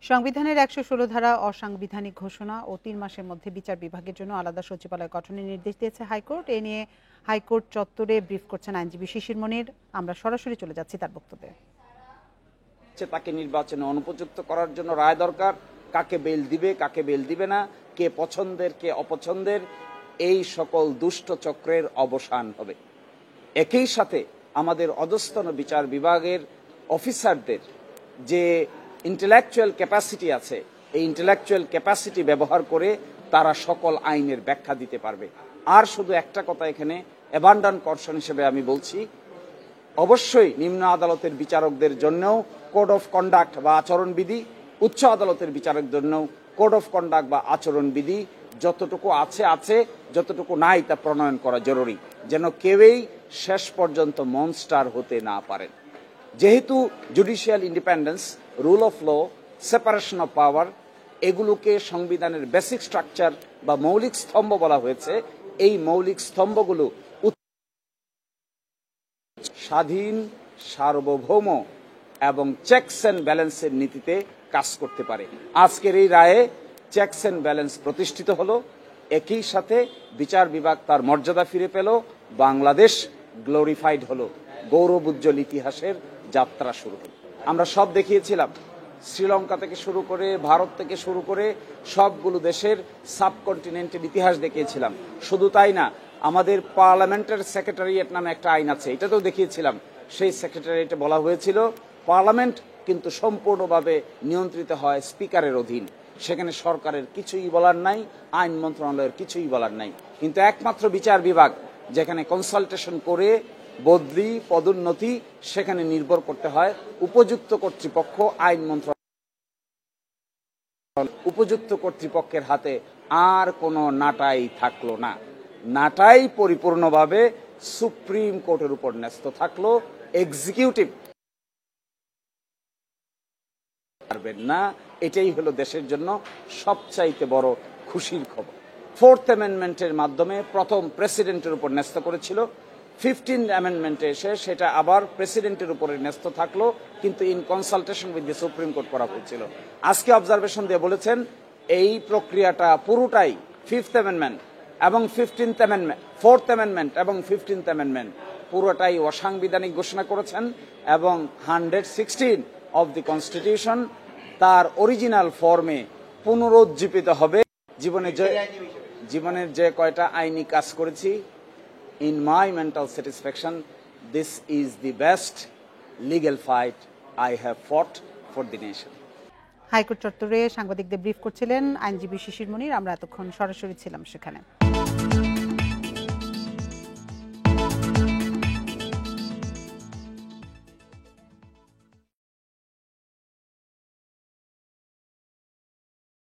সংবিধানের ১১৬ ধারা অসাংবিধানিক ঘোষণা ও ৩ মাসের মধ্যে বিচার বিভাগের জন্য আলাদা সচিবালয় গঠনের নির্দেশ দিয়েছে হাইকোর্ট। এ নিয়ে হাইকোর্ট চত্বরে ব্রিফ করছেন আইনজীবী শিশির মনির। আমরা সরাসরি চলে যাচ্ছি তার বক্তব্যে। তাকে নির্বাচনে অনুপযুক্ত করার জন্য রায় দরকার, কাকে বেল দিবে কাকে বেল দিবে না, কে পছন্দের কে অপছন্দের, এই সকল দুষ্ট চক্রের অবসান হবে। একই সাথে আমাদের অধস্তন বিচার বিভাগের অফিসারদের যে ইন্টেলেকচুয়াল ক্যাপাসিটি আছে, এই ইন্টেলেকচুয়াল ক্যাপাসিটি ব্যবহার করে তারা সকল আইনের ব্যাখ্যা দিতে পারবে। আর শুধু একটা কথা এখানে অ্যাবান্ডন কর্শন হিসেবে আমি বলছি, অবশ্যই নিম্ন আদালতের বিচারকদের জন্যও কোড অফ কন্ডাক্ট বা আচরণবিধি, উচ্চ আদালতের বিচারকদের জন্যও কোড অফ কন্ডাক্ট বা আচরণবিধি যতটুকু আছে, যতটুকু নাই তা প্রণয়ন করা জরুরি, যেন কেউই শেষ পর্যন্ত মনস্টার হতে না পারেন। যেহেতু judicial independence, rule of law, separation of power, এগুলোকে সংবিধানের বেসিক স্ট্রাকচার বা মৌলিক স্তম্ভ বলা হয়েছে, এই মৌলিক স্তম্ভগুলো স্বাধীন, সার্বভৌম এবং চেকস অ্যান্ড ব্যালেন্সের নীতিতে কাজ করতে পারে। আজকের এই রায়ে চেকস অ্যান্ড ব্যালেন্স প্রতিষ্ঠিত হলো, একই সাথে বিচার বিভাগ তার মর্যাদা ফিরে পেল, বাংলাদেশ গ্লোরিফাইড হলো, গৌরব উজ্জ্বল ইতিহাসের যাত্রা শুরু হলো। আমরা সব দেখিয়েছিলাম, শ্রীলঙ্কা থেকে শুরু করে, ভারত থেকে শুরু করে সবগুলো দেশের সাবকন্টিনেন্টের ইতিহাস দেখিয়েছিলাম। শুধু তাই না, আমাদের পার্লামেন্টের সেক্রেটারিয়েট নামে একটা আইন আছে, এটাতেও দেখিয়েছিলাম। সেই সেক্রেটারিয়েটে বলা হয়েছিল পার্লামেন্ট কিন্তু সম্পূর্ণভাবে নিয়ন্ত্রিত হয় স্পিকারের অধীন, সেখানে সরকারের কিছুই বলার নাই, আইন মন্ত্রণালয়ের কিছুই বলার নাই। কিন্তু একমাত্র বিচার বিভাগ যেখানে কনসালটেশন করে বদলি, পদোন্নতি সেখানে নির্ভর করতে হয় উপযুক্ত কর্তৃপক্ষ, আইন মন্ত্রণালয়, উপযুক্ত কর্তৃপক্ষের হাতে আর কোনো নাটাই থাকলো না। নাটাই পরিপূর্ণভাবে সুপ্রিম কোর্টের উপর ন্যস্ত থাকলো, এক্সিকিউটিভ পারবেন না। এটাই হলো দেশের জন্য সবচাইতে বড় খুশির খবর। 4th অ্যামেন্ডমেন্টের মাধ্যমে প্রথম প্রেসিডেন্টের উপর ন্যস্ত করেছিল, 15th অ্যামেন্ডমেন্টে এসে সেটা আবার প্রেসিডেন্টের উপরে ন্যস্ত থাকলো, কিন্তু in consultation with the supreme court করা হয়েছিল। আজকে অবজারভেশন দিয়ে বলেছেন এই প্রক্রিয়াটা পুরোটাই 5th অ্যামেন্ডমেন্ট এবং 15th অ্যামেন্ডমেন্ট, 4th অ্যামেন্ডমেন্ট এবং 15th অ্যামেন্ডমেন্ট পুরোটাই অসাংবিধানিক ঘোষণা করেছেন, এবং 116 অফ দি কনস্টিটিউশন তার অরিজিনাল ফর্মে পুনরুজ্জীবিত হবে। জীবনের যে কয়টা আইনি কাজ করেছি, in my mental satisfaction, this is the best legal fight I have fought for the nation. High court চত্বরে সাংবাদিকদের ব্রিফ করছিলেন আইনজীবী শিশির মনির। আমরা এতক্ষণ সরাসরি ছিলাম সেখানে।